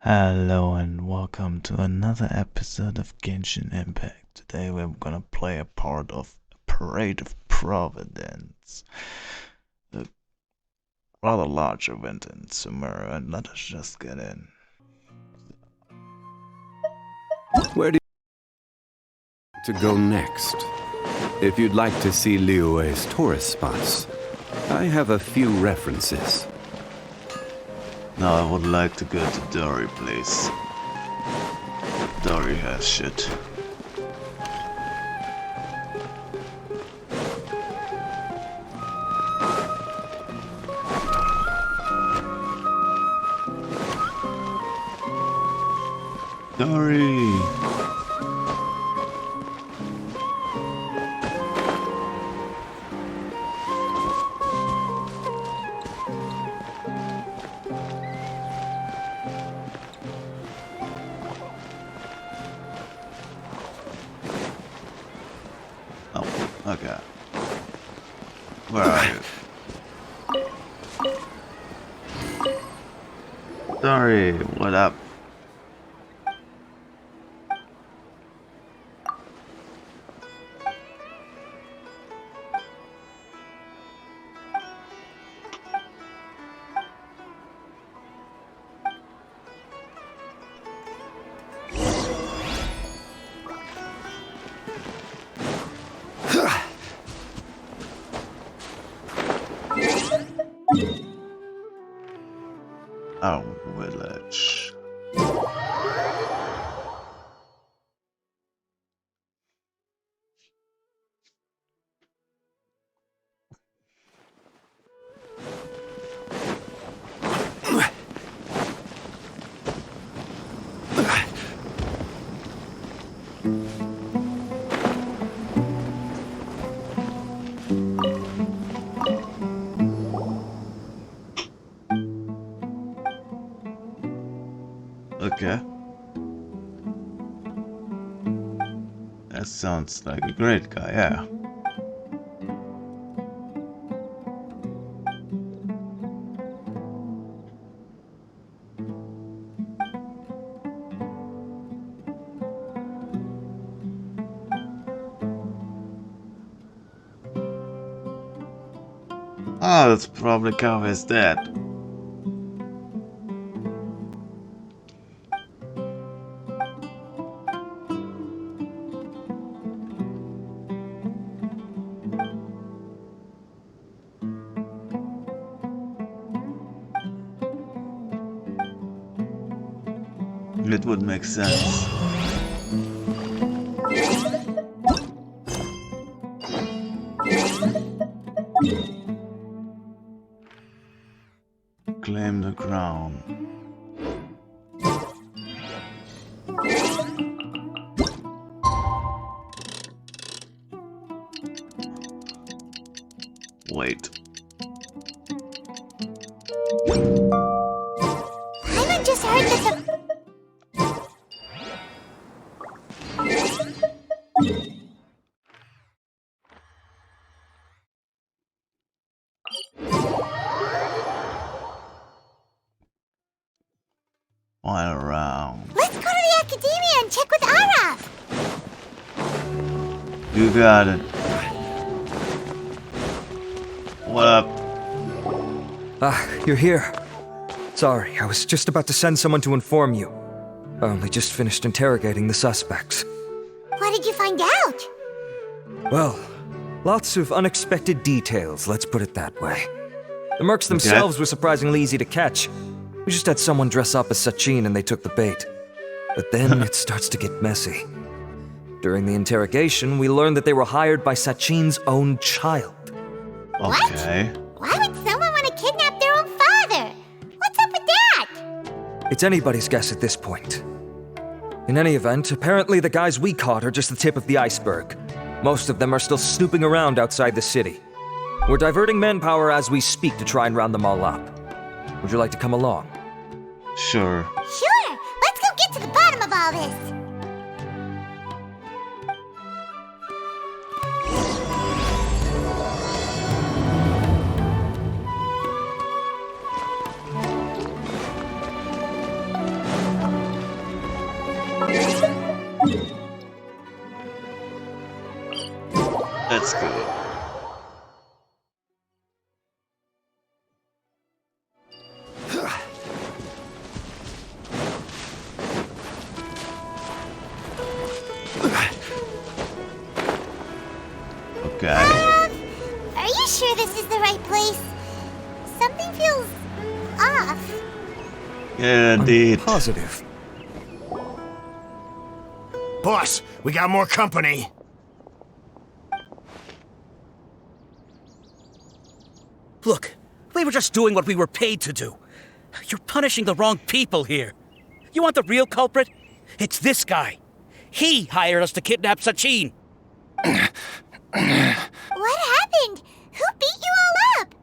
Hello and welcome to another episode of Genshin Impact. Today we're gonna play a part of Parade of Providence, a rather large event in Sumeru, and let us just get in. Where do you to go next? If you'd like to see Liyue's tourist spots, I have a few references. Now I would like to go to Dory, please. Dory has shit. Dory! Oh, okay. Where are you? Dory, what up? Our village. Okay. That sounds like a great guy, yeah. Oh, that's probably Kaveh's dad. It would make sense. Claim the crown. Wait. I just heard that the... While around. Let's go to the academia and check with Araf! You got it. What up? Ah, you're here. Sorry, I was just about to send someone to inform you. I only just finished interrogating the suspects. What did you find out? Well, lots of unexpected details, let's put it that way. The mercs themselves were surprisingly easy to catch. We just had someone dress up as Sachin and they took the bait. But then it starts to get messy. During the interrogation, we learned that they were hired by Sachin's own child. Okay. Why would someone want to kidnap their own father? What's up with that? It's anybody's guess at this point. In any event, apparently the guys we caught are just the tip of the iceberg. Most of them are still snooping around outside the city. We're diverting manpower as we speak to try and round them all up. Would you like to come along? Sure. Sure, let's go get to the bottom of all this. That's good. Okay. Are you sure this is the right place? Something feels off. Yeah, indeed. Positive. Boss, we got more company. Look, we were just doing what we were paid to do. You're punishing the wrong people here. You want the real culprit? It's this guy. He hired us to kidnap Sachin. What happened? Who beat you all up?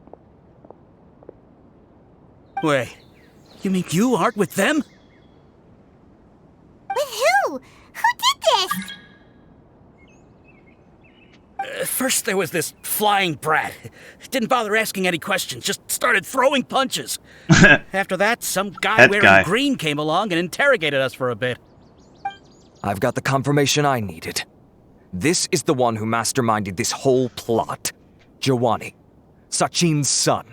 Wait, you mean you aren't with them? With who? Who did this? First there was this flying brat. Didn't bother asking any questions, just started throwing punches. After that, some guy That wearing guy. green came along and interrogated us for a bit. I've got the confirmation I needed. This is the one who masterminded this whole plot. Jawani, Sachin's son.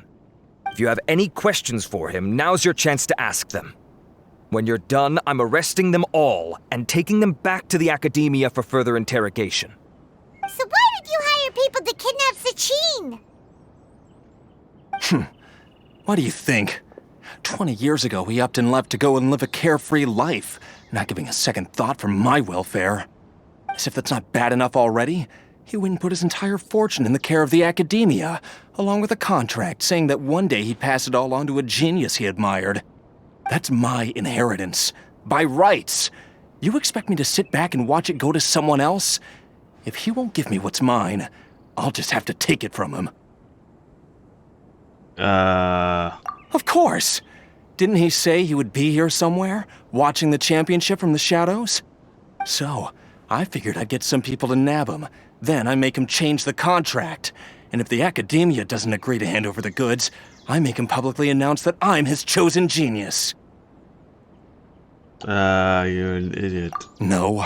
If you have any questions for him, now's your chance to ask them. When you're done, I'm arresting them all and taking them back to the academia for further interrogation. So why did you hire people to kidnap Sachin? What do you think? 20 years ago, he upped and left to go and live a carefree life, not giving a second thought for my welfare. As if that's not bad enough already, he went and put his entire fortune in the care of the academia, along with a contract saying that one day he'd pass it all on to a genius he admired. That's my inheritance, by rights. You expect me to sit back and watch it go to someone else? If he won't give me what's mine, I'll just have to take it from him. Of course! Didn't he say he would be here somewhere, watching the championship from the shadows? So, I figured I'd get some people to nab him. Then I make him change the contract. And if the academia doesn't agree to hand over the goods, I make him publicly announce that I'm his chosen genius. You're an idiot. No,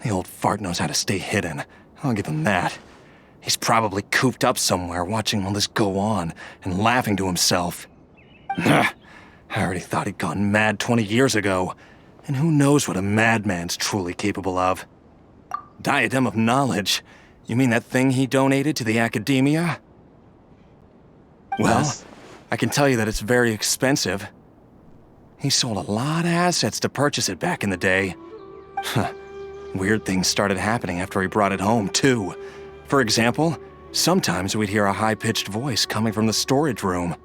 the old fart knows how to stay hidden. I'll give him that. He's probably cooped up somewhere watching all this go on and laughing to himself. I already thought he'd gone mad 20 years ago. And who knows what a madman's truly capable of. Diadem of knowledge? You mean that thing he donated to the academia? Well, Yes. I can tell you that it's very expensive. He sold a lot of assets to purchase it back in the day. Weird things started happening after he brought it home, too. For example, sometimes we'd hear a high-pitched voice coming from the storage room.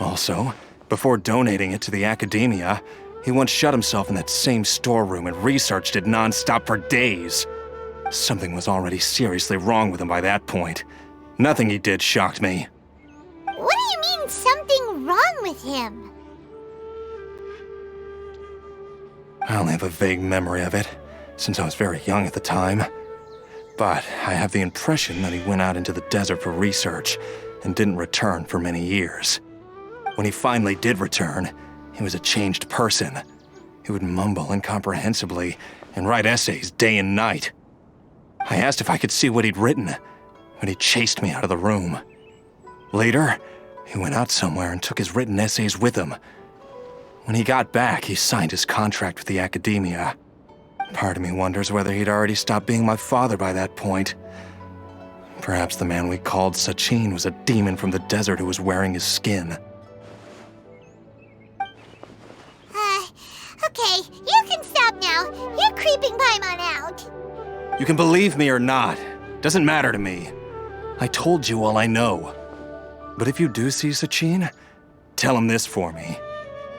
Also, before donating it to the academia, he once shut himself in that same storeroom and researched it non-stop for days. Something was already seriously wrong with him by that point. Nothing he did shocked me. What do you mean something wrong with him? I only have a vague memory of it, since I was very young at the time. But I have the impression that he went out into the desert for research and didn't return for many years. When he finally did return, he was a changed person. He would mumble incomprehensibly and write essays day and night. I asked if I could see what he'd written, but he chased me out of the room. Later, he went out somewhere and took his written essays with him. When he got back, he signed his contract with the academia. Part of me wonders whether he'd already stopped being my father by that point. Perhaps the man we called Sachin was a demon from the desert who was wearing his skin. Okay, you can stop now. You're creeping Paimon out. You can believe me or not. Doesn't matter to me. I told you all I know. But if you do see Sachin, tell him this for me.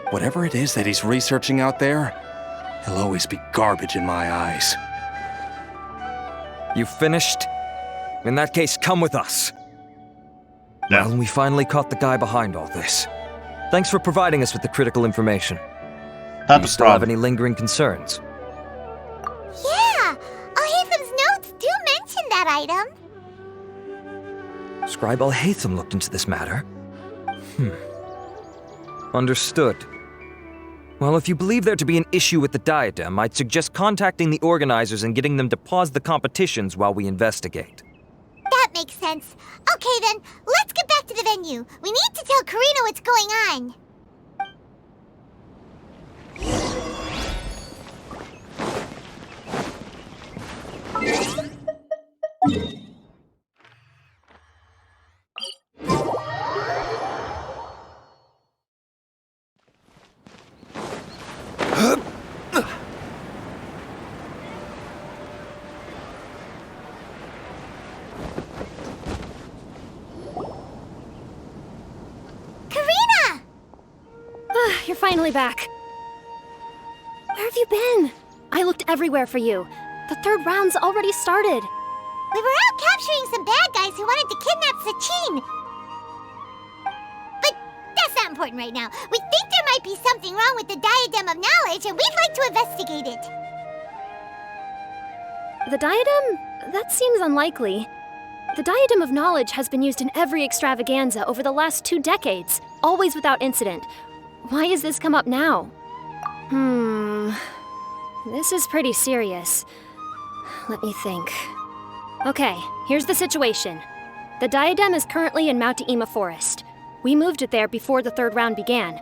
Whatever it is that he's researching out there, he'll always be garbage in my eyes. You finished? In that case, come with us. No. Well, we finally caught the guy behind all this. Thanks for providing us with the critical information. Not Do you the still have problem. any lingering concerns? Yeah, Al-Haytham's notes do mention that item. Scribe Al-Haytham looked into this matter. Understood. Well, if you believe there to be an issue with the diadem, I'd suggest contacting the organizers and getting them to pause the competitions while we investigate. That sense. Okay then, let's get back to the venue. We need to tell Karina what's going on. Karina! You're finally back. Where have you been? I looked everywhere for you. The third round's already started. We were out capturing some bad guys who wanted to kidnap Sachin. But that's not important right now. We think there might be something wrong with the Diadem of Knowledge, and we'd like to investigate it. The diadem? That seems unlikely. The Diadem of Knowledge has been used in every extravaganza over the last 2 decades, always without incident. Why has this come up now? This is pretty serious. Let me think. Okay, here's the situation. The diadem is currently in Mount Ima Forest. We moved it there before the third round began.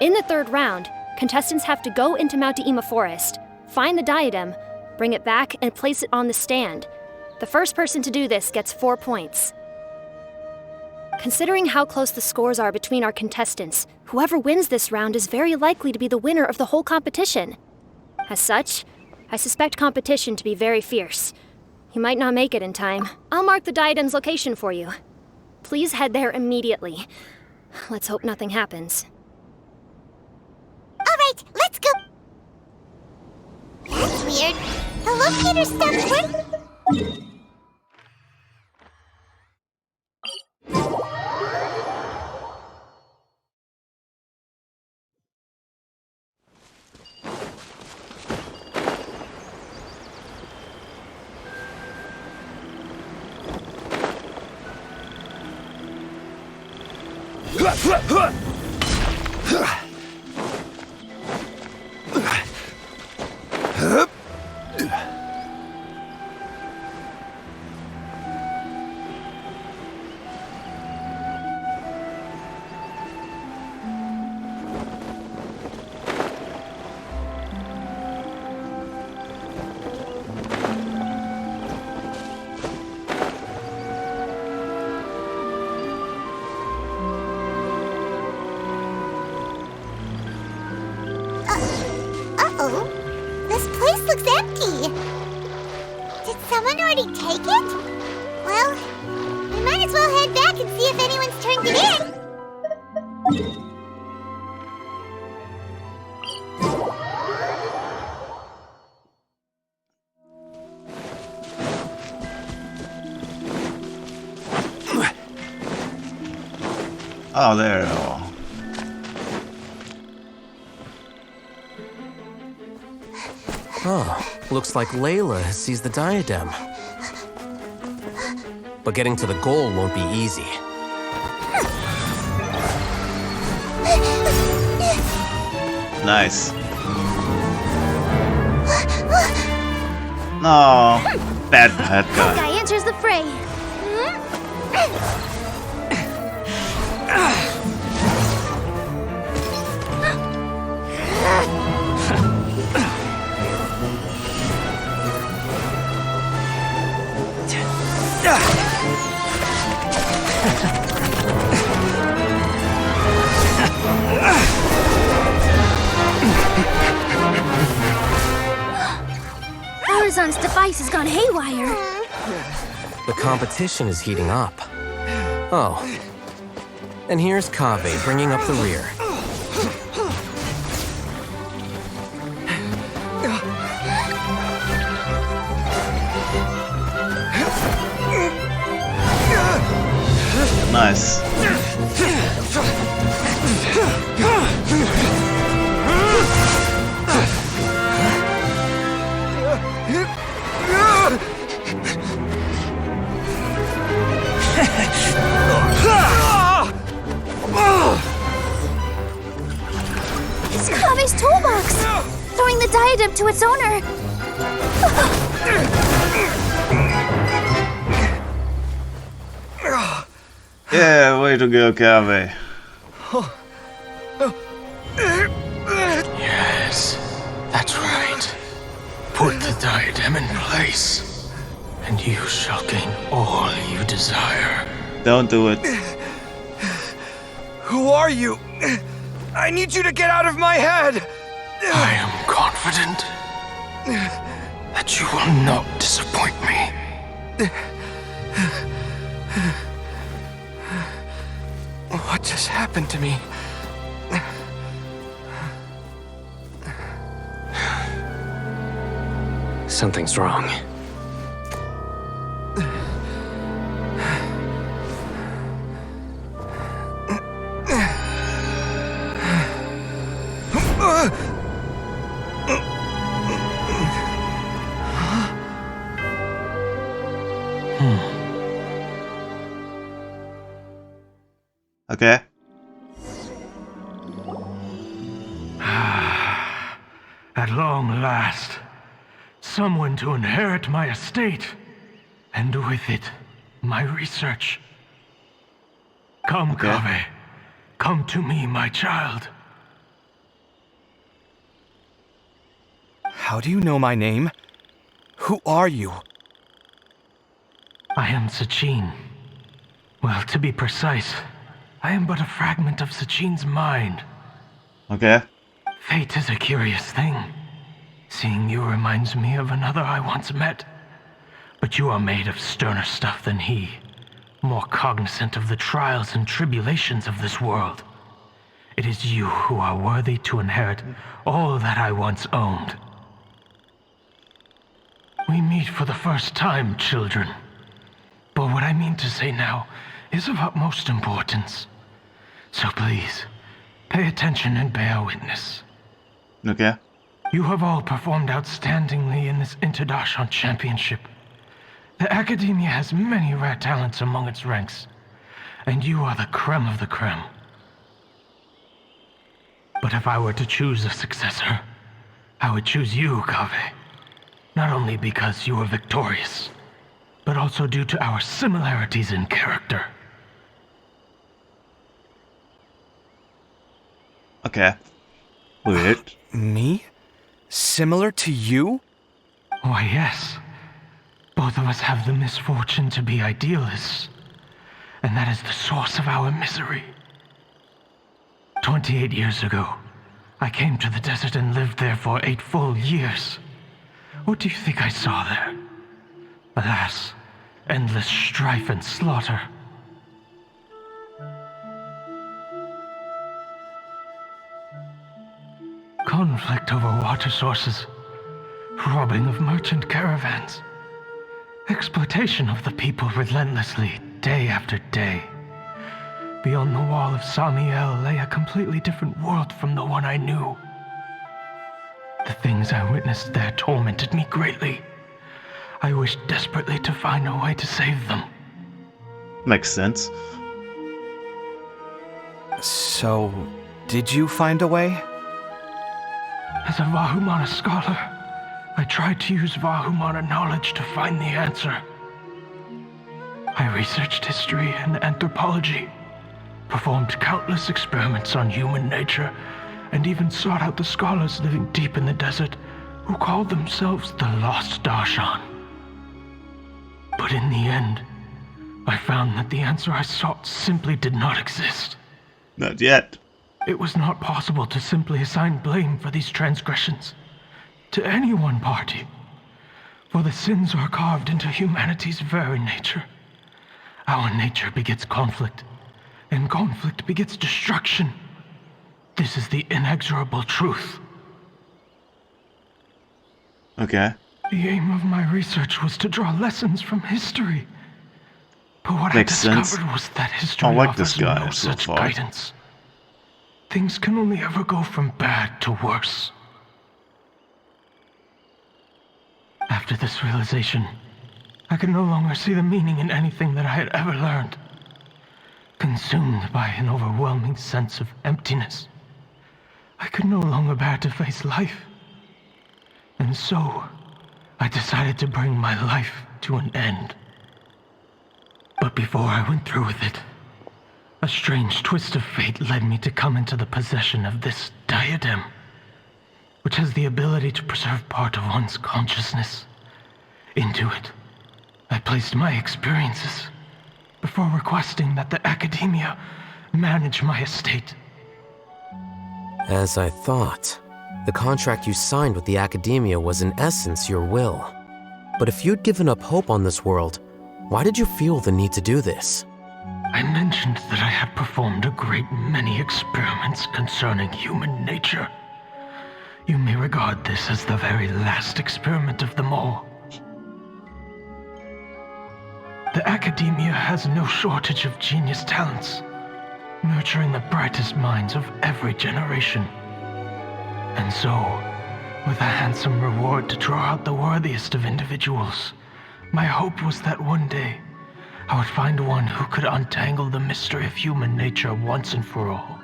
In the third round, contestants have to go into Mount Ima Forest, find the diadem, bring it back, and place it on the stand. The first person to do this gets 4 points. Considering how close the scores are between our contestants, whoever wins this round is very likely to be the winner of the whole competition. As such, I suspect competition to be very fierce. You might not make it in time. I'll mark the diadem's location for you. Please head there immediately. Let's hope nothing happens. All right, let's go. That's weird. The locator stuff worked. Uh-oh. This place looks empty. Did someone already take it? Well, we might as well head back and see if anyone's turned it in. Oh, there. Oh. Oh, looks like Layla has seized the diadem. But getting to the goal won't be easy. Nice. No, bad guy. Guy enters the fray. Horizon's device has gone haywire. The competition is heating up. Oh. And here's Kaveh bringing up the rear. Nice. It's Kaveh's toolbox! Throwing the diadem to its owner! Yeah, way to go, Kave. Yes, that's right. Put the diadem in place, and you shall gain all you desire. Don't do it. Who are you? I need you to get out of my head! I am confident that you will not disappoint me. What just happened to me? Something's wrong. Okay. At long last, someone to inherit my estate, and with it, my research. Come, Okay. Kave. Come to me, my child. How do you know my name? Who are you? I am Sachin. Well, to be precise, I am but a fragment of Sachin's mind. Okay. Fate is a curious thing. Seeing you reminds me of another I once met. But you are made of sterner stuff than he, more cognizant of the trials and tribulations of this world. It is you who are worthy to inherit all that I once owned. We meet for the first time, children. But what I mean to say now is of utmost importance. So please, pay attention and bear witness. Okay. You have all performed outstandingly in this Interdarshan Championship. The Academia has many rare talents among its ranks, and you are the creme of the creme. But if I were to choose a successor, I would choose you, Kave. Not only because you were victorious, but also due to our similarities in character. Okay. Weird. Me? Similar to you? Why, yes. Both of us have the misfortune to be idealists, and that is the source of our misery. 28 years ago, I came to the desert and lived there for 8 full years. What do you think I saw there? Alas, endless strife and slaughter. Conflict over water sources, robbing of merchant caravans, exploitation of the people relentlessly, day after day. Beyond the wall of Samiel lay a completely different world from the one I knew. The things I witnessed there tormented me greatly. I wished desperately to find a way to save them. Makes sense. So, did you find a way? As a Vahumana scholar, I tried to use Vahumana knowledge to find the answer. I researched history and anthropology, performed countless experiments on human nature, and even sought out the scholars living deep in the desert who called themselves the Lost Darshan. But in the end, I found that the answer I sought simply did not exist. Not yet. It was not possible to simply assign blame for these transgressions to any one party, for the sins are carved into humanity's very nature. Our nature begets conflict, and conflict begets destruction. This is the inexorable truth. Okay. The aim of my research was to draw lessons from history. But what Makes I sense. discovered was that history I like offers this guy no so such far. guidance. Things can only ever go from bad to worse. After this realization, I could no longer see the meaning in anything that I had ever learned. Consumed by an overwhelming sense of emptiness, I could no longer bear to face life. And so, I decided to bring my life to an end. But before I went through with it, A strange twist of fate led me to come into the possession of this diadem, which has the ability to preserve part of one's consciousness. Into it, I placed my experiences before requesting that the Academia manage my estate. As I thought, the contract you signed with the Academia was in essence your will. But if you'd given up hope on this world, why did you feel the need to do this? I mentioned that I had performed a great many experiments concerning human nature. You may regard this as the very last experiment of them all. The Academia has no shortage of genius talents, nurturing the brightest minds of every generation. And so, with a handsome reward to draw out the worthiest of individuals, my hope was that one day I would find one who could untangle the mystery of human nature once and for all,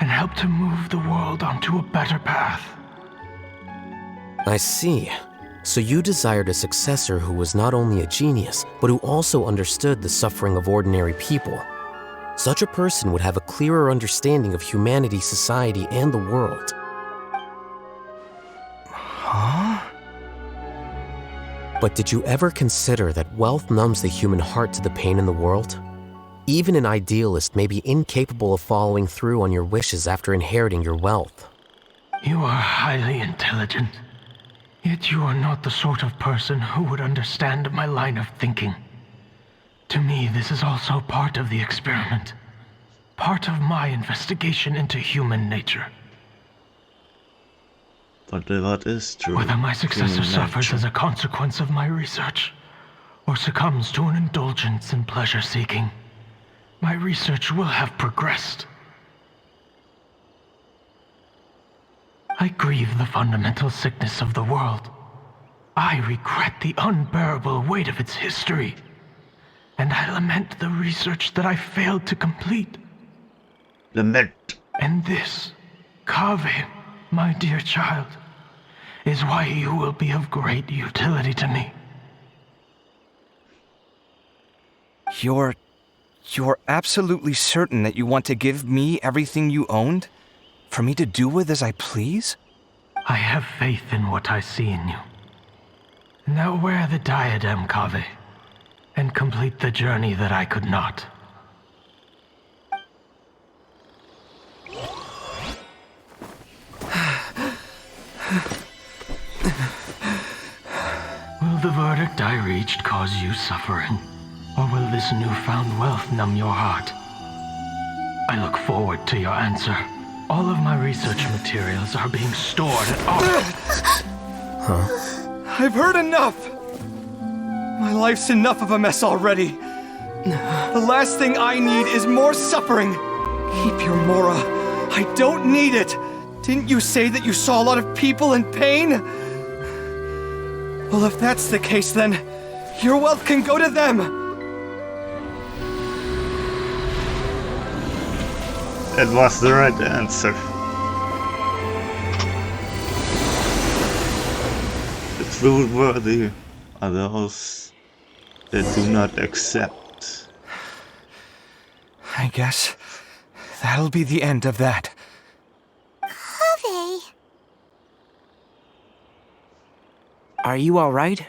and help to move the world onto a better path. I see. So you desired a successor who was not only a genius, but who also understood the suffering of ordinary people. Such a person would have a clearer understanding of humanity, society, and the world. Huh? But did you ever consider that wealth numbs the human heart to the pain in the world? Even an idealist may be incapable of following through on your wishes after inheriting your wealth. You are highly intelligent, yet you are not the sort of person who would understand my line of thinking. To me, this is also part of the experiment, part of my investigation into human nature. But that is true. Whether my successor Human suffers nature. as a consequence of my research, or succumbs to an indulgence in pleasure-seeking, my research will have progressed. I grieve the fundamental sickness of the world. I regret the unbearable weight of its history, and I lament the research that I failed to complete. Lament. And this, Kaveh, my dear child, is why you will be of great utility to me. You're absolutely certain that you want to give me everything you owned? For me to do with as I please? I have faith in what I see in you. Now wear the diadem, Kaveh, and complete the journey that I could not. Will the verdict I reached cause you suffering? Or will this newfound wealth numb your heart? I look forward to your answer. All of my research materials are being stored at I've heard enough! My life's enough of a mess already. The last thing I need is more suffering. Keep your Mora. I don't need it. Didn't you say that you saw a lot of people in pain? Well, if that's the case, then your wealth can go to them. It was the right answer. The true worthy are those that do not accept. I guess that'll be the end of that. Kaveh. Are you all right?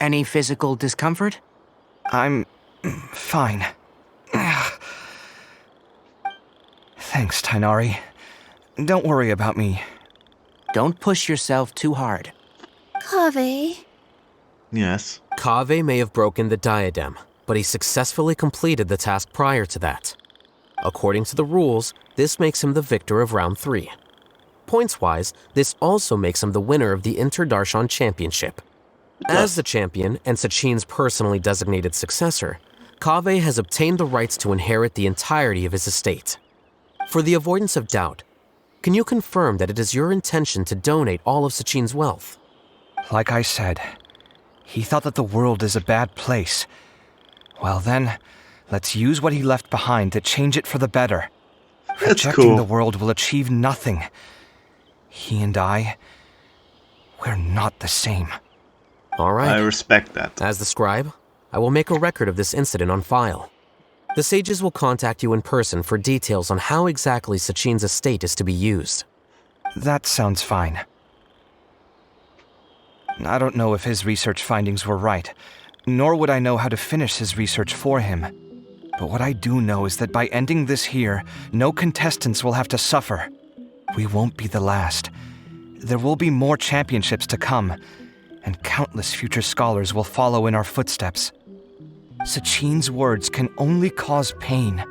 Any physical discomfort? I'm fine. Thanks, Tainari. Don't worry about me. Don't push yourself too hard. Kaveh. Yes. Kaveh may have broken the diadem, but he successfully completed the task prior to that. According to the rules, this makes him the victor of round 3. Points-wise, this also makes him the winner of the Inter-Darshan Championship. As the champion and Sachin's personally designated successor, Kaveh has obtained the rights to inherit the entirety of his estate. For the avoidance of doubt, can you confirm that it is your intention to donate all of Sachin's wealth? Like I said, he thought that the world is a bad place. Well then, let's use what he left behind to change it for the better. That's Rejecting cool. the world will achieve nothing. He and I, we're not the same. All right. I respect that. As the scribe, I will make a record of this incident on file. The sages will contact you in person for details on how exactly Sachin's estate is to be used. That sounds fine. I don't know if his research findings were right, nor would I know how to finish his research for him. But what I do know is that by ending this here, no contestants will have to suffer. We won't be the last. There will be more championships to come, and countless future scholars will follow in our footsteps. Sachin's words can only cause pain,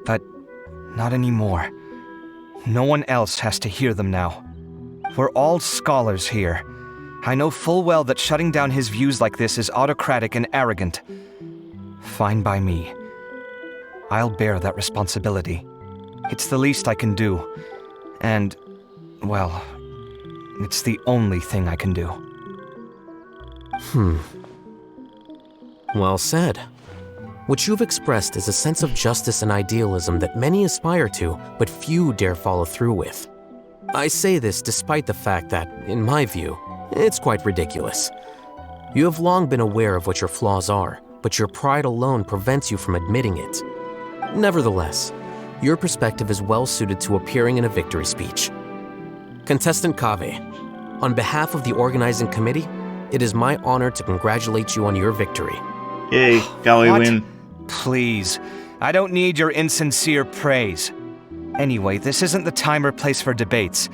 but not anymore. No one else has to hear them now. We're all scholars here. I know full well that shutting down his views like this is autocratic and arrogant. Fine by me. I'll bear that responsibility. It's the least I can do. And, well, it's the only thing I can do. Well said. What you've expressed is a sense of justice and idealism that many aspire to, but few dare follow through with. I say this despite the fact that, in my view, it's quite ridiculous. You have long been aware of what your flaws are, but your pride alone prevents you from admitting it. Nevertheless, your perspective is well suited to appearing in a victory speech. Contestant Kaveh, on behalf of the organizing committee, it is my honor to congratulate you on your victory. Yay, Kaveh win. Please, I don't need your insincere praise. Anyway, this isn't the time or place for debates.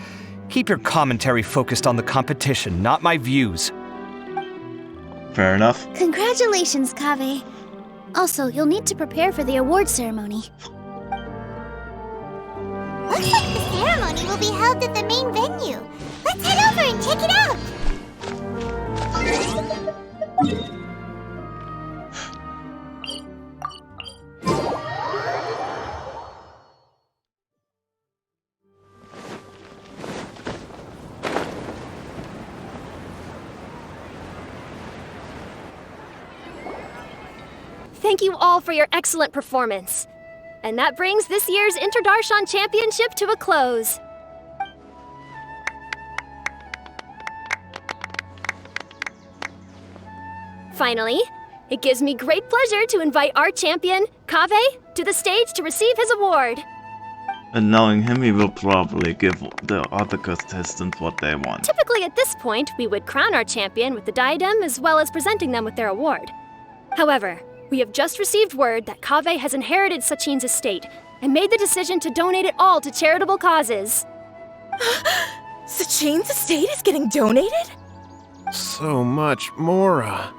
Keep your commentary focused on the competition, not my views. Fair enough. Congratulations, Kaveh. Also, you'll need to prepare for the award ceremony. Looks like the ceremony will be held at the main venue. Let's head over and check it out. Thank you all for your excellent performance. And that brings this year's Interdarshan Championship to a close. Finally, it gives me great pleasure to invite our champion, Kaveh, to the stage to receive his award. And knowing him, he will probably give the other contestants what they want. Typically at this point, we would crown our champion with the diadem as well as presenting them with their award. However, we have just received word that Kaveh has inherited Sachin's estate and made the decision to donate it all to charitable causes. Sachin's estate is getting donated? So much, Mora.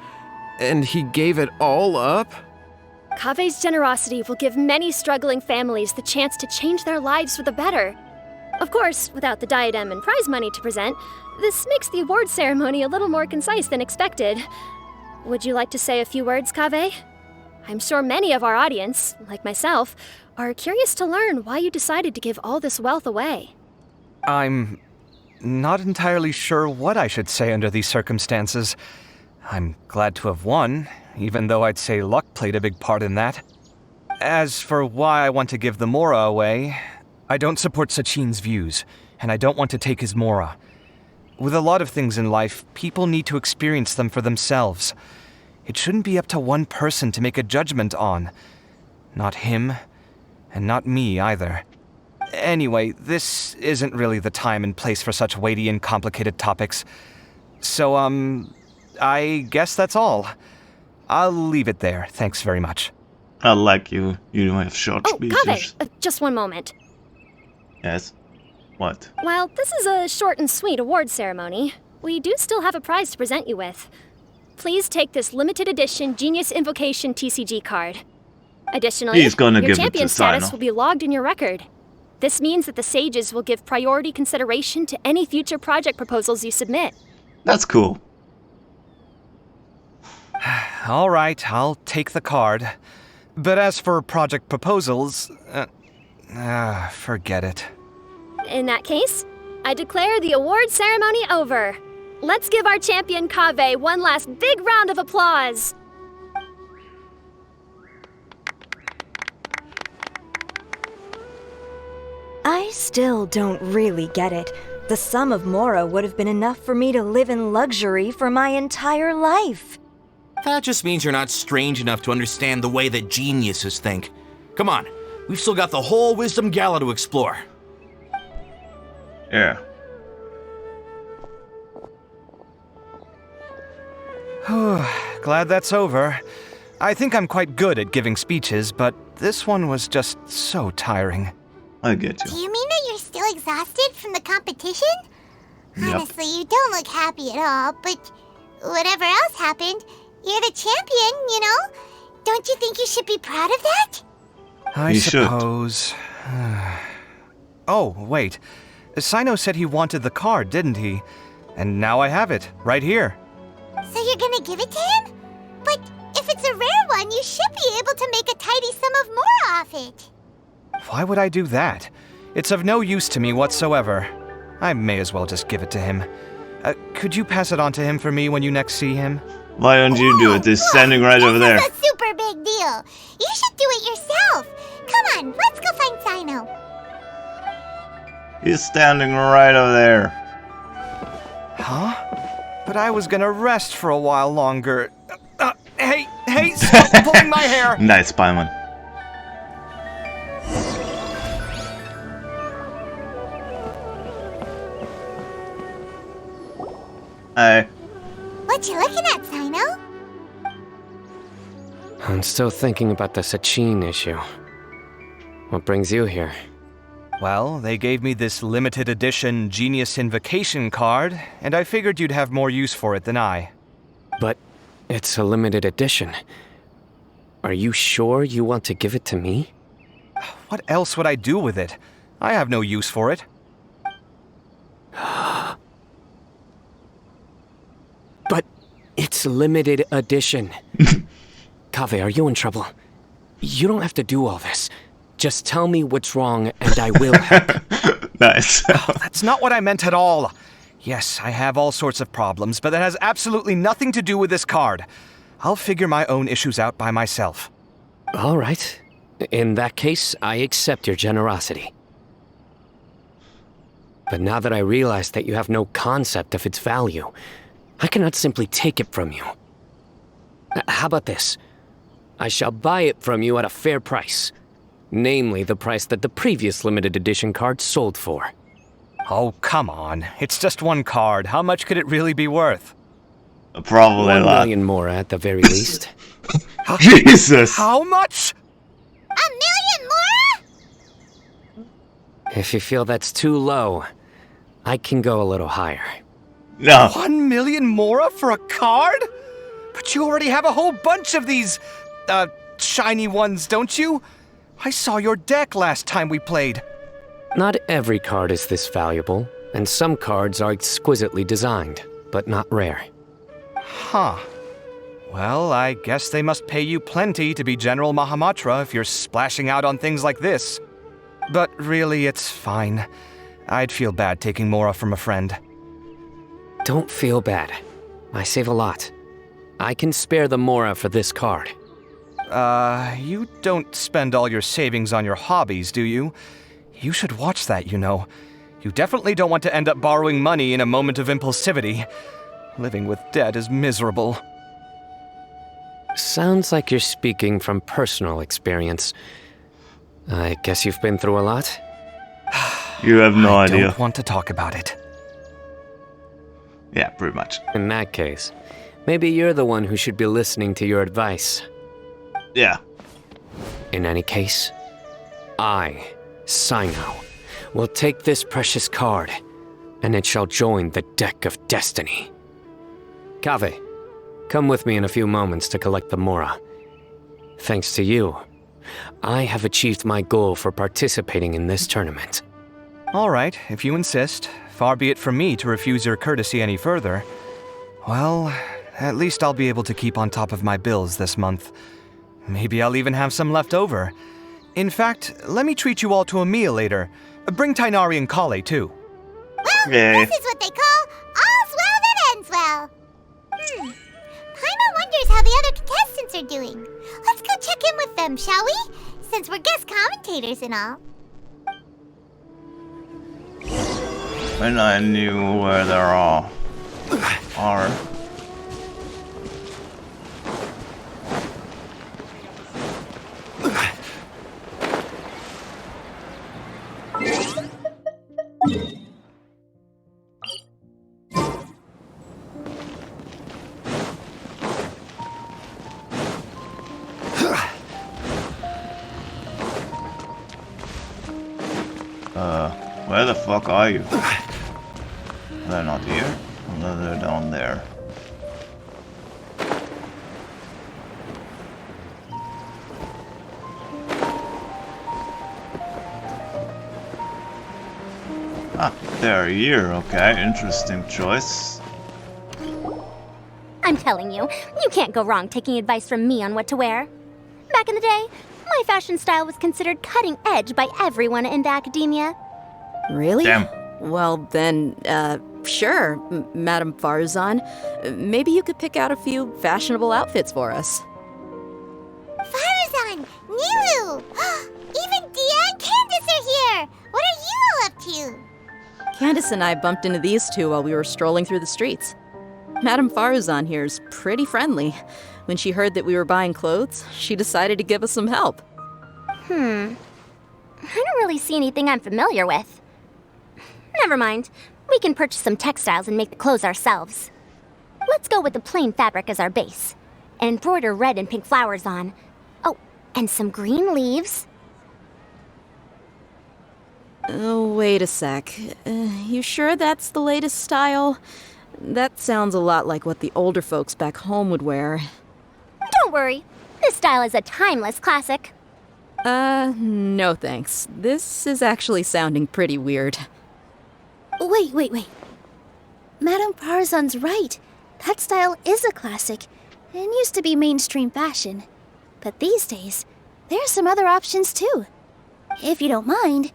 And he gave it all up? Kaveh's generosity will give many struggling families the chance to change their lives for the better. Of course, without the diadem and prize money to present, this makes the award ceremony a little more concise than expected. Would you like to say a few words, Kaveh? I'm sure many of our audience, like myself, are curious to learn why you decided to give all this wealth away. I'm not entirely sure what I should say under these circumstances. I'm glad to have won, even though I'd say luck played a big part in that. As for why I want to give the Mora away, I don't support Sachin's views, and I don't want to take his Mora. With a lot of things in life, people need to experience them for themselves. It shouldn't be up to one person to make a judgment on. Not him, and not me either. Anyway, this isn't really the time and place for such weighty and complicated topics. So, I guess that's all. I'll leave it there. Thanks very much. I like you. You have short speeches. Kaveh, just one moment. Yes? What? While this is a short and sweet award ceremony, we do still have a prize to present you with. Please take this limited edition Genius Invocation TCG card. Additionally, He's gonna your give it champion to status Sino. will be logged in your record. This means that the sages will give priority consideration to any future project proposals you submit. That's cool. All right, I'll take the card. But as for project proposals, forget it. In that case, I declare the award ceremony over. Let's give our champion Kaveh one last big round of applause. I still don't really get it. The sum of Mora would have been enough for me to live in luxury for my entire life. That just means you're not strange enough to understand the way that geniuses think. Come on, we've still got the whole Wisdom Gala to explore. Yeah. Glad that's over. I think I'm quite good at giving speeches, but this one was just so tiring. I get you. Do you mean that you're still exhausted from the competition? Yep. Honestly, you don't look happy at all, but whatever else happened, you're the champion, you know? Don't you think you should be proud of that? I You should. suppose. Oh, wait. Sino said he wanted the card, didn't he? And now I have it, right here. So you're gonna give it to him? But if it's a rare one, you should be able to make a tidy sum of more off it. Why would I do that? It's of no use to me whatsoever. I may as well just give it to him. Could you pass it on to him for me when you next see him? Why don't you do it? He's standing right over there. This is a super big deal. You should do it yourself. Come on, let's go find Sino. He's standing right over there. Huh? But I was gonna rest for a while longer. Hey, stop pulling my hair! Nice, Paimon. Hey. What you looking at, Sino? I'm still thinking about the Sachin issue. What brings you here? Well, they gave me this limited edition Genius Invocation card, and I figured you'd have more use for it than I. But it's a limited edition. Are you sure you want to give it to me? What else would I do with it? I have no use for it. But it's limited edition. Kaveh, are you in trouble? You don't have to do all this. Just tell me what's wrong and I will help. Nice. That's not what I meant at all. Yes, I have all sorts of problems, but that has absolutely nothing to do with this card. I'll figure my own issues out by myself. All right. In that case, I accept your generosity. But now that I realize that you have no concept of its value, I cannot simply take it from you. How about this? I shall buy it from you at a fair price. Namely, the price that the previous limited edition card sold for. Oh, come on. It's just one card. How much could it really be worth? Probably a 1 lot. million more at the very least. Jesus! How much? $1 million more? If you feel that's too low, I can go a little higher. No. 1 million mora for a card? But you already have a whole bunch of these, shiny ones, don't you? I saw your deck last time we played. Not every card is this valuable, and some cards are exquisitely designed, but not rare. Huh. Well, I guess they must pay you plenty to be General Mahamatra if you're splashing out on things like this. But really, it's fine. I'd feel bad taking mora from a friend. Don't feel bad. I save a lot. I can spare the mora for this card. You don't spend all your savings on your hobbies, do you? You should watch that, you know. You definitely don't want to end up borrowing money in a moment of impulsivity. Living with debt is miserable. Sounds like you're speaking from personal experience. I guess you've been through a lot? You have no I idea. don't want to talk about it. Yeah, pretty much. In that case, maybe you're the one who should be listening to your advice. Yeah. In any case, I, Sino, will take this precious card, and it shall join the deck of destiny. Kaveh, come with me in a few moments to collect the mora. Thanks to you, I have achieved my goal for participating in this tournament. All right, if you insist. Far be it from me to refuse your courtesy any further. Well, at least I'll be able to keep on top of my bills this month. Maybe I'll even have some left over. In fact, let me treat you all to a meal later. Bring Tainari and Kale, too. Well, this is what they call all's well that ends well. Paimon wonders how the other contestants are doing. Let's go check in with them, shall we? Since we're guest commentators and all. When I knew where they all are. the fuck are you? They're not here. No, they're down there. Ah, they're here. Okay, interesting choice. I'm telling you, you can't go wrong taking advice from me on what to wear. Back in the day, my fashion style was considered cutting edge by everyone in the academia. Really? Damn. Well, then, sure, Madame Farzan. Maybe you could pick out a few fashionable outfits for us. Farazan! Nilu! Even Dia and Candace are here! What are you all up to? Candace and I bumped into these two while we were strolling through the streets. Madame Farzan here's pretty friendly. When she heard that we were buying clothes, she decided to give us some help. I don't really see anything I'm familiar with. Never mind. We can purchase some textiles and make the clothes ourselves. Let's go with the plain fabric as our base. And embroider red and pink flowers on. Oh, and some green leaves. Oh, wait a sec. You sure that's the latest style? That sounds a lot like what the older folks back home would wear. Don't worry. This style is a timeless classic. No thanks. This is actually sounding pretty weird. Wait. Madame Farzan's right. That style is a classic and used to be mainstream fashion. But these days, there are some other options too. If you don't mind,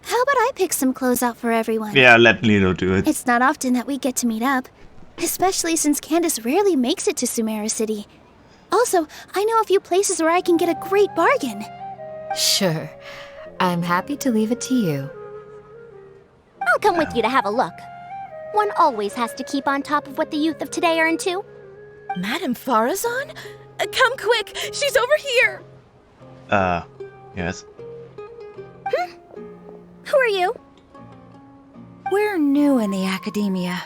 how about I pick some clothes out for everyone? Yeah, let Lilo do it. It's not often that we get to meet up, especially since Candace rarely makes it to Sumeru City. Also, I know a few places where I can get a great bargain. Sure. I'm happy to leave it to you. I'll come with you to have a look. One always has to keep on top of what the youth of today are into. Madame Farazan? Come quick! She's over here! Yes. Who are you? We're new in the academia.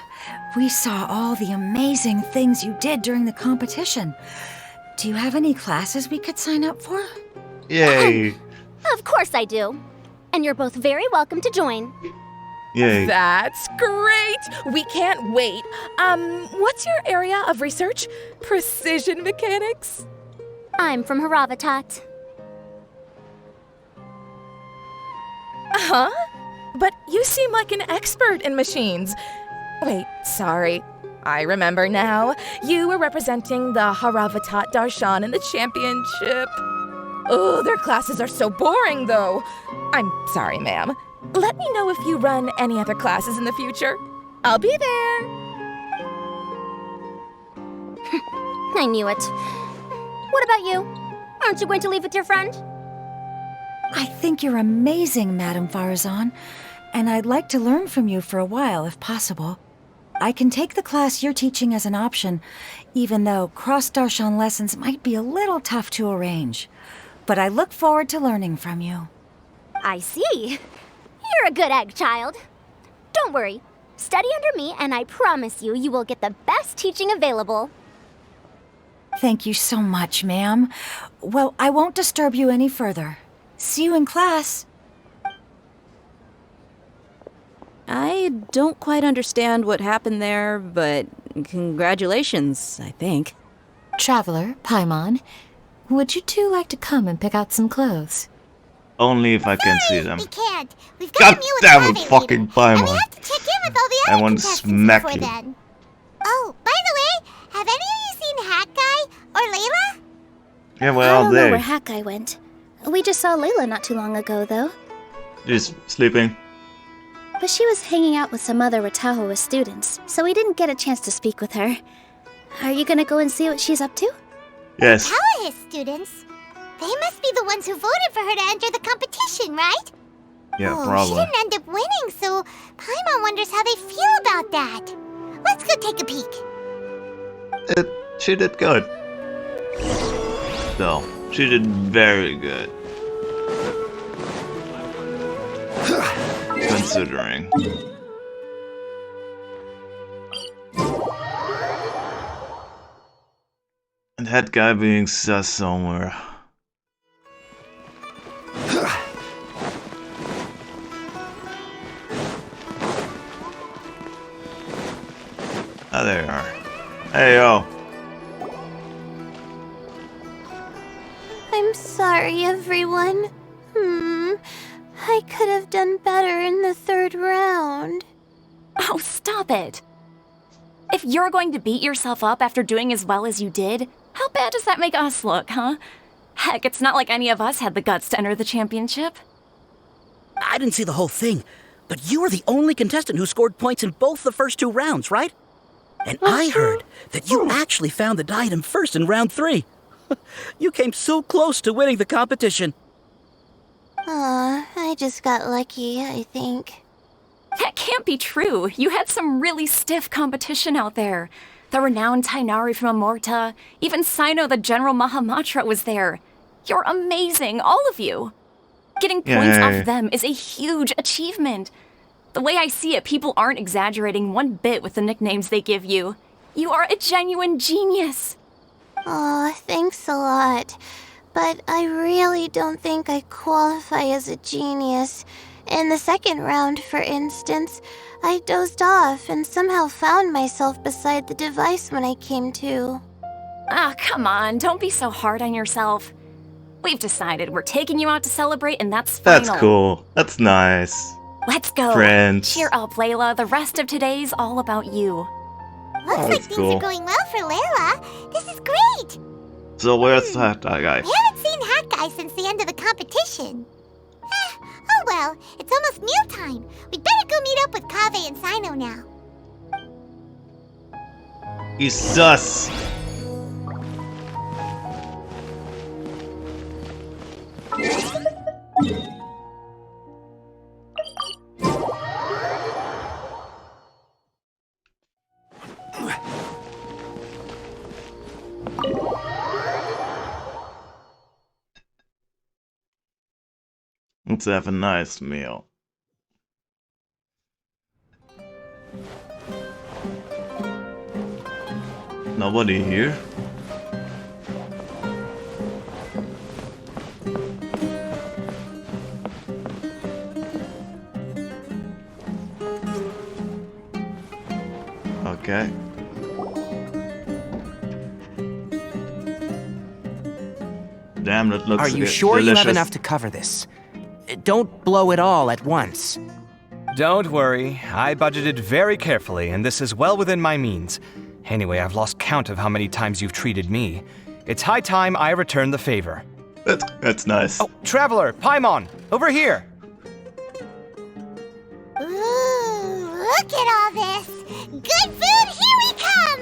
We saw all the amazing things you did during the competition. Do you have any classes we could sign up for? Yay! Of course I do. And you're both very welcome to join. Yay. That's great! We can't wait. What's your area of research? Precision mechanics? I'm from Haravatat. Huh? But you seem like an expert in machines. Wait, sorry. I remember now. You were representing the Haravatat Darshan in the championship. Oh, their classes are so boring, though. I'm sorry, ma'am. Let me know if you run any other classes in the future. I'll be there. I knew it. What about you? Aren't you going to leave with your friend? I think you're amazing, Madame Farazan, and I'd like to learn from you for a while, if possible. I can take the class you're teaching as an option, even though cross-Darshan lessons might be a little tough to arrange. But I look forward to learning from you. I see. You're a good egg, child. Don't worry. Study under me, and I promise you, you will get the best teaching available. Thank you so much, ma'am. Well, I won't disturb you any further. See you in class. I don't quite understand what happened there, but congratulations, I think. Traveler, Paimon, would you two like to come and pick out some clothes? Only if I can see them. We can't. We've God got to meet with damn it, Private fucking Leader, Paimon. and we have to check in with all the I other want to contestants smack before you. then. Oh, by the way, have any of you seen Hat Guy or Layla? Yeah, I where are don't know they? where Hakai went. We just saw Layla not too long ago, though. Just sleeping. But she was hanging out with some other Ratahoa students, so we didn't get a chance to speak with her. Are you gonna go and see what she's up to? Yes. How are his students? They must be the ones who voted for her to enter the competition, right? Yeah, She probably. didn't end up winning, so Paimon wonders how they feel about that. Let's go take a peek. She did good. No, she did very good. Considering. And that guy being sus somewhere. Oh, there you are. Hey, yo. I'm sorry, everyone. I could have done better in the 3rd round. Oh, stop it. If you're going to beat yourself up after doing as well as you did, how bad does that make us look, huh? Heck, it's not like any of us had the guts to enter the championship. I didn't see the whole thing, but you were the only contestant who scored points in both the first 2 rounds, right? And I heard that you actually found the diadem first in round 3. You came so close to winning the competition. Aw, I just got lucky, I think. That can't be true. You had some really stiff competition out there. The renowned Tainari from Amorta, even Sino the General Mahamatra was there. You're amazing, all of you. Getting points off them is a huge achievement. The way I see it, people aren't exaggerating one bit with the nicknames they give you. You are a genuine genius. Aw, thanks a lot. But I really don't think I qualify as a genius. In the 2nd round, for instance, I dozed off and somehow found myself beside the device when I came to. Ah, come on, don't be so hard on yourself. We've decided we're taking you out to celebrate, and that's final. That's cool. That's nice. Let's go. Friends. Cheer up, Layla. The rest of today's all about you. Looks like things are going well for Layla. This is great. So where's that guy? I haven't seen Hat Guy since the end of the competition. Oh well, it's almost mealtime. We'd better go meet up with Kaveh and Sino now. He's sus. Let's have a nice meal. Nobody here? Okay. Damn, that looks Are you sure delicious. you have enough to cover this? Don't blow it all at once. Don't worry, I budgeted very carefully, and this is well within my means. Anyway, I've lost count of how many times you've treated me. It's high time I return the favor. That's nice. Oh, Traveler, Paimon, over here! Ooh, look at all this! Good food, here we come!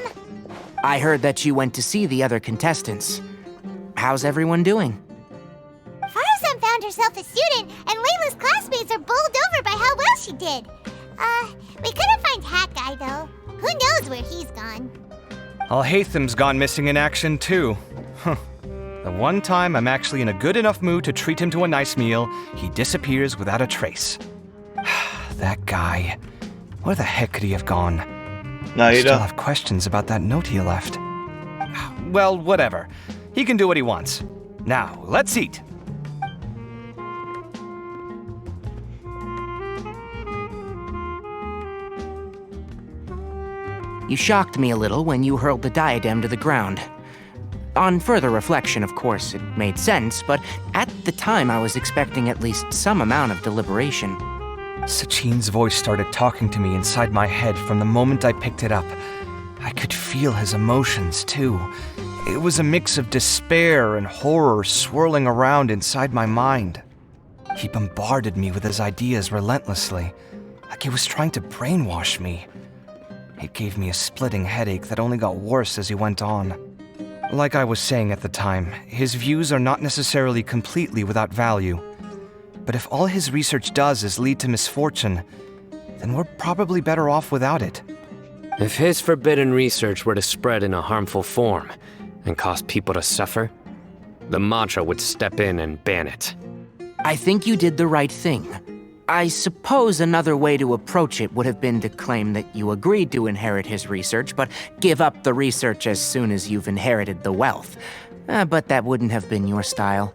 I heard that you went to see the other contestants. How's everyone doing? Farzan found herself a student, and Layla's classmates are bowled over by how well she did. We couldn't find Hat Guy, though. Who knows where he's gone? Al-Haytham's gone missing in action, too. Huh. The one time I'm actually in a good enough mood to treat him to a nice meal, he disappears without a trace. That guy. Where the heck could he have gone? I still have questions about that note he left. Well, whatever. He can do what he wants. Now, let's eat. You shocked me a little when you hurled the diadem to the ground. On further reflection, of course, it made sense, but at the time I was expecting at least some amount of deliberation. Sachin's voice started talking to me inside my head from the moment I picked it up. I could feel his emotions, too. It was a mix of despair and horror swirling around inside my mind. He bombarded me with his ideas relentlessly, like he was trying to brainwash me. It gave me a splitting headache that only got worse as he went on. Like I was saying at the time, his views are not necessarily completely without value. But if all his research does is lead to misfortune, then we're probably better off without it. If his forbidden research were to spread in a harmful form and cause people to suffer, the mantra would step in and ban it. I think you did the right thing. I suppose another way to approach it would have been to claim that you agreed to inherit his research, but give up the research as soon as you've inherited the wealth. But that wouldn't have been your style.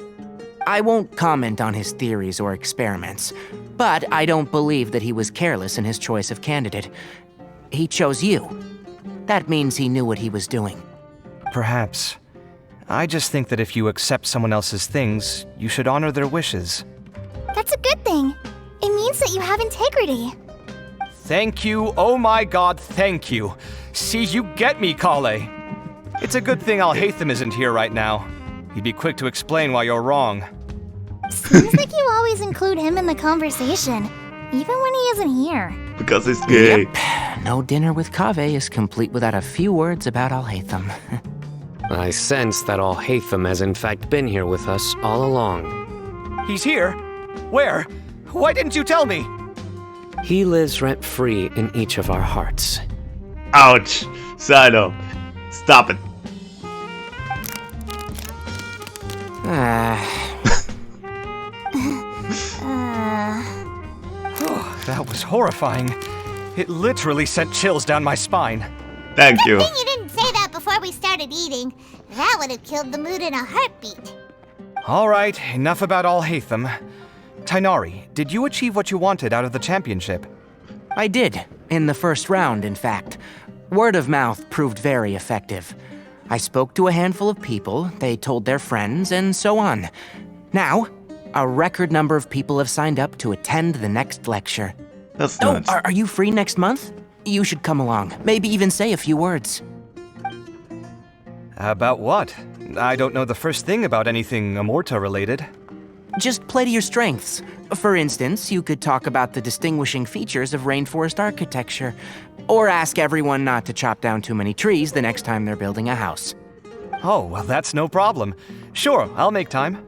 I won't comment on his theories or experiments, but I don't believe that he was careless in his choice of candidate. He chose you. That means he knew what he was doing. Perhaps. I just think that if you accept someone else's things, you should honor their wishes. That's a good thing. It means that you have integrity. Thank you, oh my god, thank you. See, you get me, Kale. It's a good thing Alhaitham isn't here right now. He'd be quick to explain why you're wrong. Seems like you always include him in the conversation, even when he isn't here. Because he's gay. Yep. No dinner with Kave is complete without a few words about Alhaitham. I sense that Alhaitham has in fact been here with us all along. He's here? Where? Why didn't you tell me? He lives rent-free in each of our hearts. Ouch. Sino. Stop it. That was horrifying. It literally sent chills down my spine. Thank you. Good thing you didn't say that before we started eating. That would have killed the mood in a heartbeat. Alright, enough about Alhaitham. Tainari, did you achieve what you wanted out of the championship? I did, in the first round, in fact. Word of mouth proved very effective. I spoke to a handful of people, they told their friends, and so on. Now, a record number of people have signed up to attend the next lecture. That's nuts. Are you free next month? You should come along, maybe even say a few words. About what? I don't know the first thing about anything Amorta related. Just play to your strengths. For instance, you could talk about the distinguishing features of rainforest architecture, or ask everyone not to chop down too many trees the next time they're building a house. Oh, well, that's no problem. Sure, I'll make time.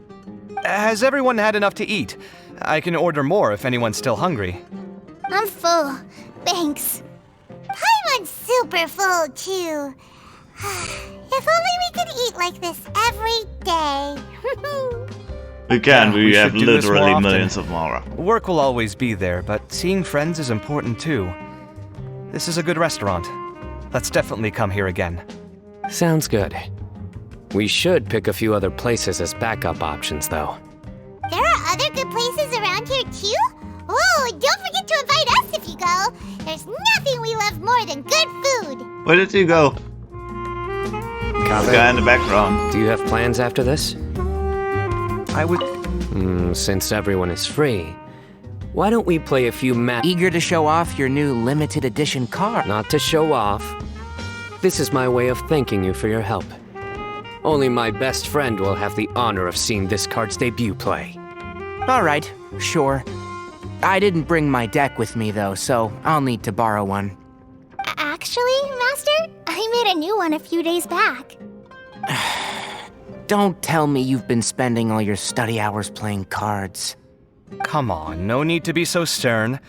Has everyone had enough to eat? I can order more if anyone's still hungry. I'm full. Thanks. Paimon's super full, too. If only we could eat like this every day. We can, we have should do this more literally often. millions of Mara. Work will always be there, but seeing friends is important too. This is a good restaurant. Let's definitely come here again. Sounds good. We should pick a few other places as backup options, though. There are other good places around here, too? Oh, and don't forget to invite us if you go. There's nothing we love more than good food. Where did you go? Kave, Guy in the background. do you have plans after this? I would... Since everyone is free, why don't we play a few Eager to show off your new limited edition car? Not to show off. This is my way of thanking you for your help. Only my best friend will have the honor of seeing this card's debut play. All right, sure. I didn't bring my deck with me, though, so I'll need to borrow one. Actually, Master, I made a new one a few days back. Don't tell me you've been spending all your study hours playing cards. Come on, no need to be so stern.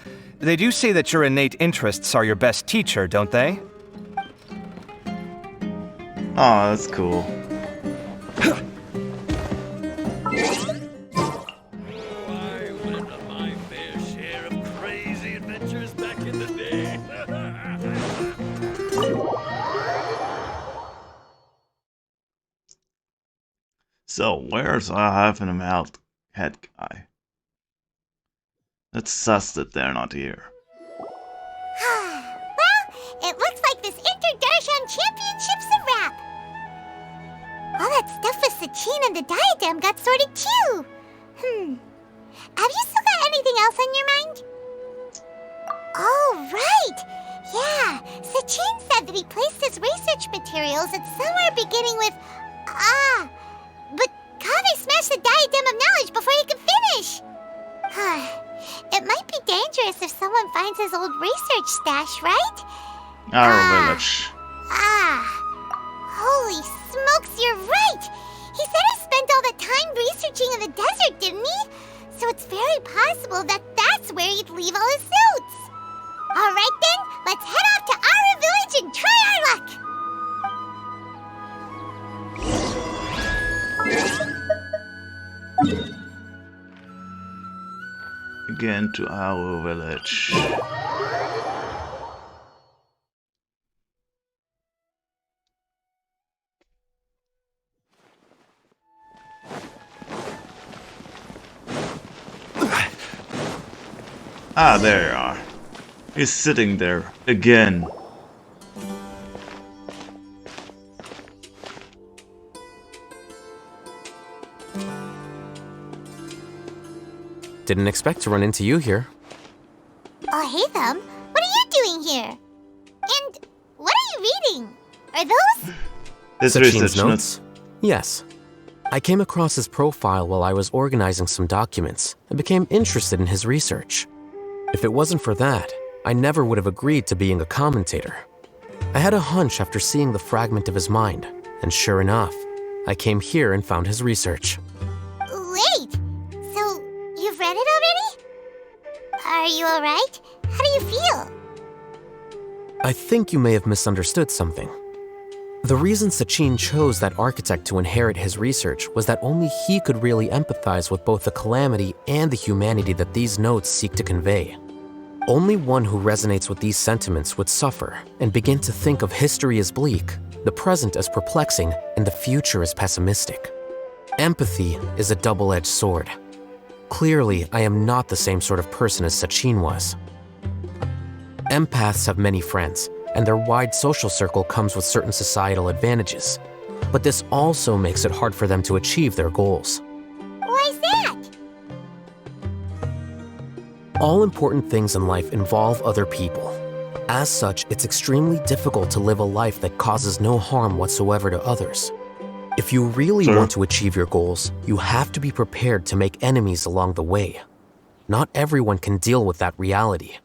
They do say that your innate interests are your best teacher, don't they? Oh, that's cool. So, where's our half and a mouth head guy? It's sus that they're not here. Well, it looks like this Inter-Darshan Championship's a wrap. All that stuff with Sachin and the diadem got sorted too. Have you still got anything else on your mind? Oh, right. Yeah, Sachin said that he placed his research materials at somewhere beginning with but Kave smashed the diadem of knowledge before he could finish. It might be dangerous if someone finds his old research stash, right? Our village. Holy smokes, you're right! He said he spent all that time researching in the desert, didn't he? So it's very possible that that's where he'd leave all his suits. Alright then, let's head off to Ara village and try our luck! Again to our village. There you are. He's sitting there again. Didn't expect to run into you here. Oh, hey, Thumb. What are you doing here? And what are you reading? Are those? This Sachin's research notes? Yes. I came across his profile while I was organizing some documents and became interested in his research. If it wasn't for that, I never would have agreed to being a commentator. I had a hunch after seeing the fragment of his mind, and sure enough, I came here and found his research. Wait! So, you've read it already? Are you alright? How do you feel? I think you may have misunderstood something. The reason Sachin chose that architect to inherit his research was that only he could really empathize with both the calamity and the humanity that these notes seek to convey. Only one who resonates with these sentiments would suffer and begin to think of history as bleak, the present as perplexing, and the future as pessimistic. Empathy is a double-edged sword. Clearly, I am not the same sort of person as Sachin was. Empaths have many friends, and their wide social circle comes with certain societal advantages. But this also makes it hard for them to achieve their goals. Why's that? All important things in life involve other people. As such, it's extremely difficult to live a life that causes no harm whatsoever to others. If you really want to achieve your goals, you have to be prepared to make enemies along the way. Not everyone can deal with that reality.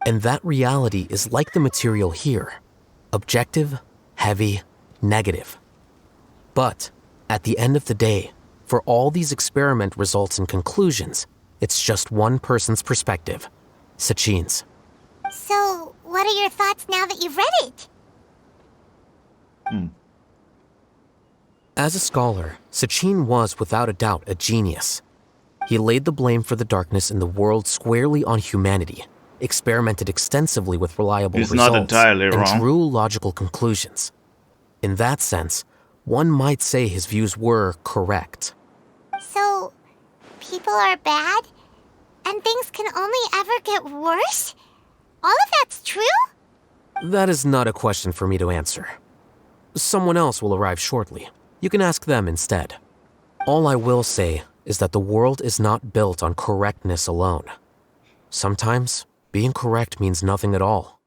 And that reality is like the material here. Objective, heavy, negative. But, at the end of the day, for all these experiment results and conclusions, it's just one person's perspective, Sachin's. So, what are your thoughts now that you've read it? As a scholar, Sachin was without a doubt a genius. He laid the blame for the darkness in the world squarely on humanity, experimented extensively with reliable He's results, not entirely and wrong. drew logical conclusions. In that sense, one might say his views were correct. So, people are bad? And things can only ever get worse? All of that's true? That is not a question for me to answer. Someone else will arrive shortly. You can ask them instead. All I will say is that the world is not built on correctness alone. Sometimes, being correct means nothing at all.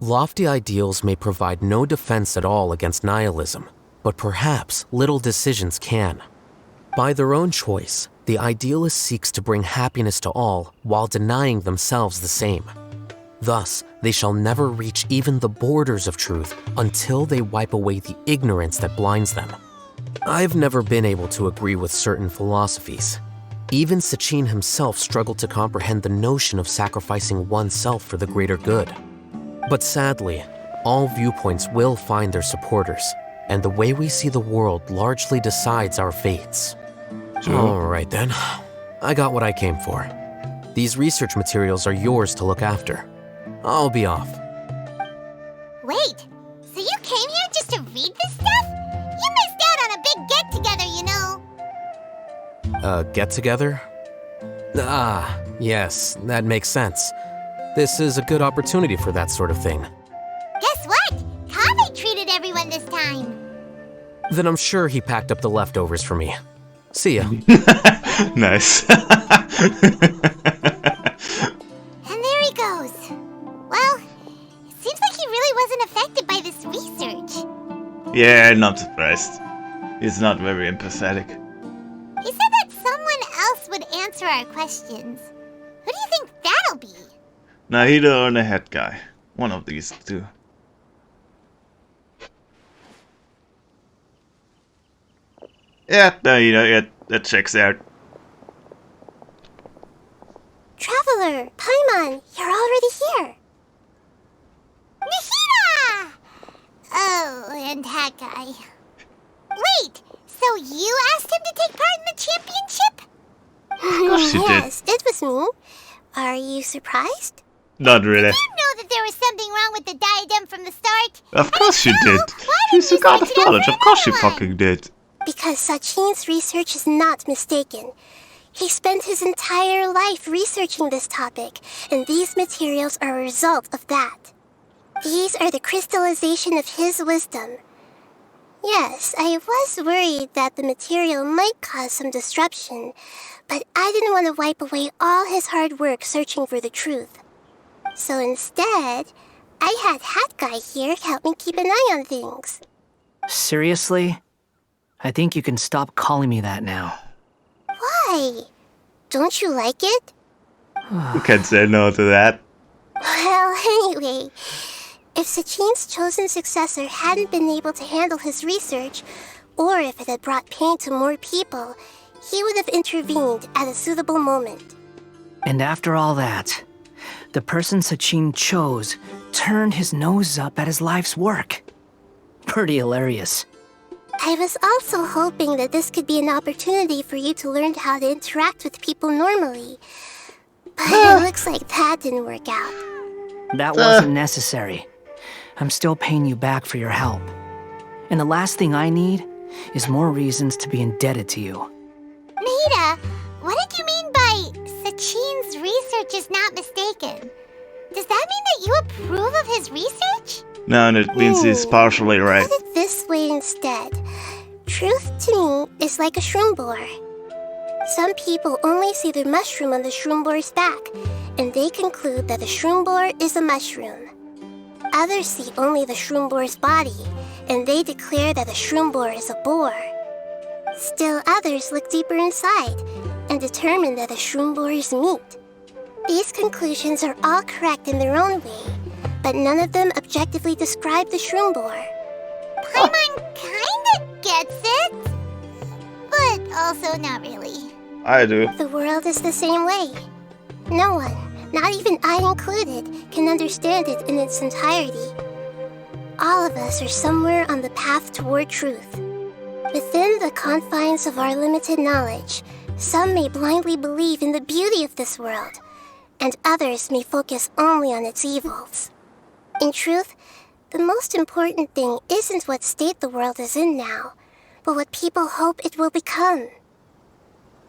Lofty ideals may provide no defense at all against nihilism, but perhaps little decisions can. By their own choice, the idealist seeks to bring happiness to all while denying themselves the same. Thus, they shall never reach even the borders of truth until they wipe away the ignorance that blinds them. I've never been able to agree with certain philosophies. Even Sachin himself struggled to comprehend the notion of sacrificing oneself for the greater good. But sadly, all viewpoints will find their supporters, and the way we see the world largely decides our fates. All right then, I got what I came for. These research materials are yours to look after. I'll be off. Wait, so you came here just to read this stuff? You missed out on a big get-together, you know. Get-together? Ah, yes, that makes sense. This is a good opportunity for that sort of thing. Guess what? Kaveh treated everyone this time. Then I'm sure he packed up the leftovers for me. See ya. Nice. And there he goes. Well, it seems like he really wasn't affected by this research. Yeah, not surprised. He's not very empathetic. He said that someone else would answer our questions. Who do you think that'll be? Nahida or the head guy. One of these two. Yeah, Nahida, yeah, that checks out. Traveler, Paimon, you're already here. Nahida! Oh, and that guy. Wait, so you asked him to take part in the championship? Of course you did. Yes, it was me. Are you surprised? Not really. Did you know that there was something wrong with the diadem from the start? Of course you did. She's a god of knowledge. Of course she fucking did. Because Sachin's research is not mistaken. He spent his entire life researching this topic, and these materials are a result of that. These are the crystallization of his wisdom. Yes, I was worried that the material might cause some disruption, but I didn't want to wipe away all his hard work searching for the truth. So instead, I had Hat Guy here help me keep an eye on things. Seriously? I think you can stop calling me that now. Why? Don't you like it? Who can say no to that? Well, anyway, if Sachin's chosen successor hadn't been able to handle his research, or if it had brought pain to more people, he would have intervened at a suitable moment. And after all that, the person Sachin chose turned his nose up at his life's work. Pretty hilarious. I was also hoping that this could be an opportunity for you to learn how to interact with people normally. But it looks like that didn't work out. That wasn't necessary. I'm still paying you back for your help. And the last thing I need is more reasons to be indebted to you. Nita, what did you mean by Sachin's research is not mistaken? Does that mean that you approve of his research? No, it means he's partially right. Put it this way instead. Truth to me is like a shroom boar. Some people only see the mushroom on the shroom boar's back, and they conclude that the shroom boar is a mushroom. Others see only the shroom boar's body, and they declare that the shroom boar is a boar. Still others look deeper inside, and determine that the shroom boar is meat. These conclusions are all correct in their own way, but none of them objectively describe the shroom boar. Paimon kinda gets it, but also not really. I do. The world is the same way. No one, not even I included, can understand it in its entirety. All of us are somewhere on the path toward truth. Within the confines of our limited knowledge, some may blindly believe in the beauty of this world, and others may focus only on its evils. In truth, the most important thing isn't what state the world is in now, but what people hope it will become.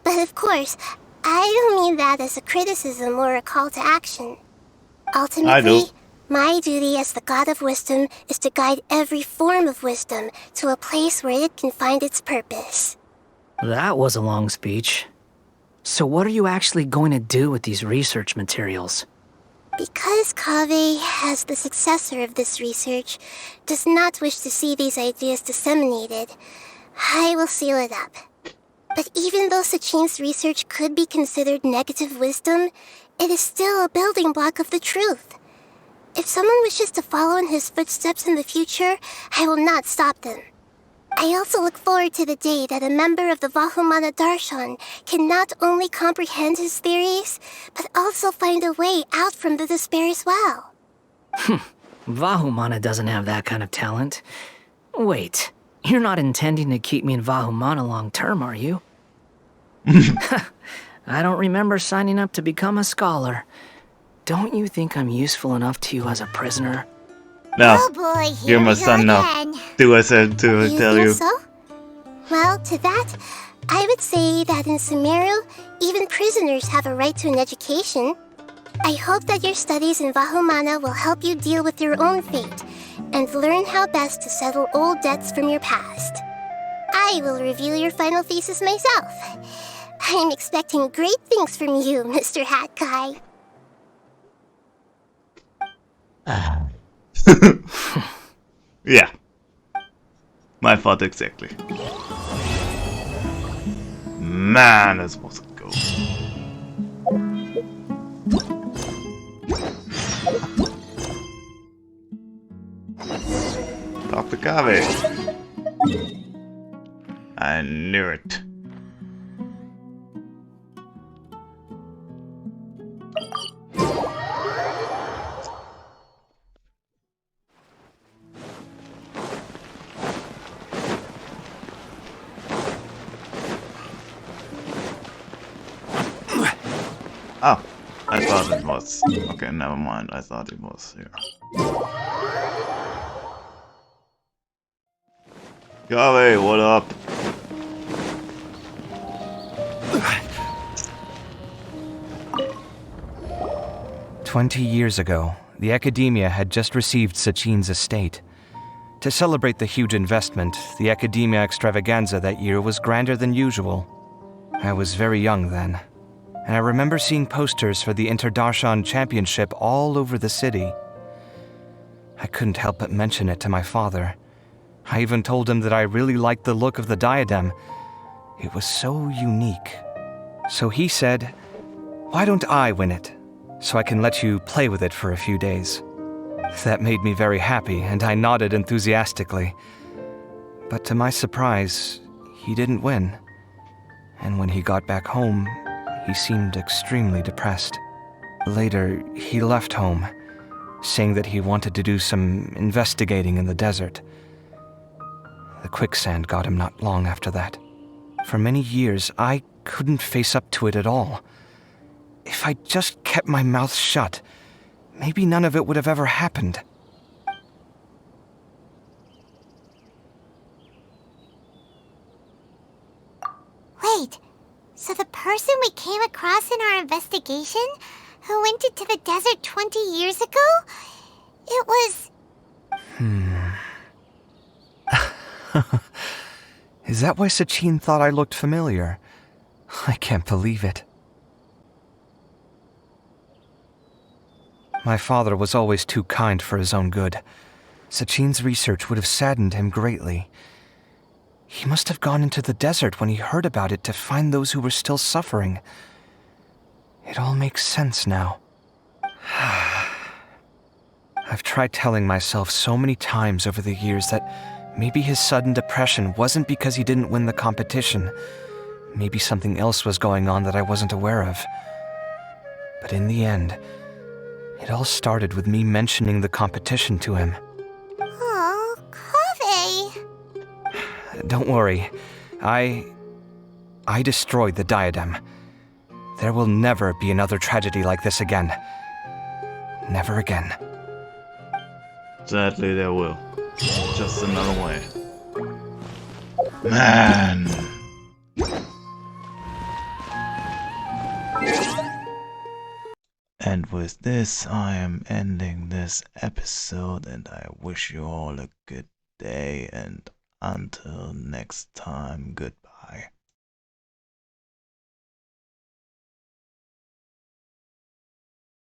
But of course, I don't mean that as a criticism or a call to action. Ultimately, my duty as the God of Wisdom is to guide every form of wisdom to a place where it can find its purpose. That was a long speech. So what are you actually going to do with these research materials? Because Kaveh, as the successor of this research, does not wish to see these ideas disseminated, I will seal it up. But even though Sachin's research could be considered negative wisdom, it is still a building block of the truth. If someone wishes to follow in his footsteps in the future, I will not stop them. I also look forward to the day that a member of the Vahumana Darshan can not only comprehend his theories, but also find a way out from the despair as well. Vahumana doesn't have that kind of talent. Wait, you're not intending to keep me in Vahumana long term, are you? I don't remember signing up to become a scholar. Don't you think I'm useful enough to you as a prisoner? No. Oh boy, You're my son now. Do as I tell you. Think so? Well, to that, I would say that in Sumeru, even prisoners have a right to an education. I hope that your studies in Vahumana will help you deal with your own fate, and learn how best to settle old debts from your past. I will review your final thesis myself. I'm expecting great things from you, Mr. Hat Guy. Yeah. My fault exactly. Man, this was good. Dr. Kaveh. I knew it. Oh, I thought it was. Okay, never mind. I thought it was here. Kaveh, what up? "20 years ago, the Academia had just received Sachin's estate. To celebrate the huge investment, the Academia Extravaganza that year was grander than usual. I was very young then, and I remember seeing posters for the Interdarshan Championship all over the city. I couldn't help but mention it to my father. I even told him that I really liked the look of the diadem. It was so unique. So he said, "Why don't I win it, so I can let you play with it for a few days?" That made me very happy, and I nodded enthusiastically. But to my surprise, he didn't win. And when he got back home, he seemed extremely depressed. Later, he left home, saying that he wanted to do some investigating in the desert. The quicksand got him not long after that. For many years, I couldn't face up to it at all. If I just kept my mouth shut, maybe none of it would have ever happened. Wait, so the person we came across in our investigation, who went into the desert 20 years ago, it was... Is that why Sachin thought I looked familiar? I can't believe it. My father was always too kind for his own good. Sachin's research would have saddened him greatly. He must have gone into the desert when he heard about it to find those who were still suffering. It all makes sense now. I've tried telling myself so many times over the years that maybe his sudden depression wasn't because he didn't win the competition. Maybe something else was going on that I wasn't aware of. But in the end, it all started with me mentioning the competition to him. Oh, Kaveh. Don't worry. I destroyed the diadem. There will never be another tragedy like this again. Never again. Sadly, there will. Just another way. Man! And with this, I am ending this episode, and I wish you all a good day, and until next time, goodbye.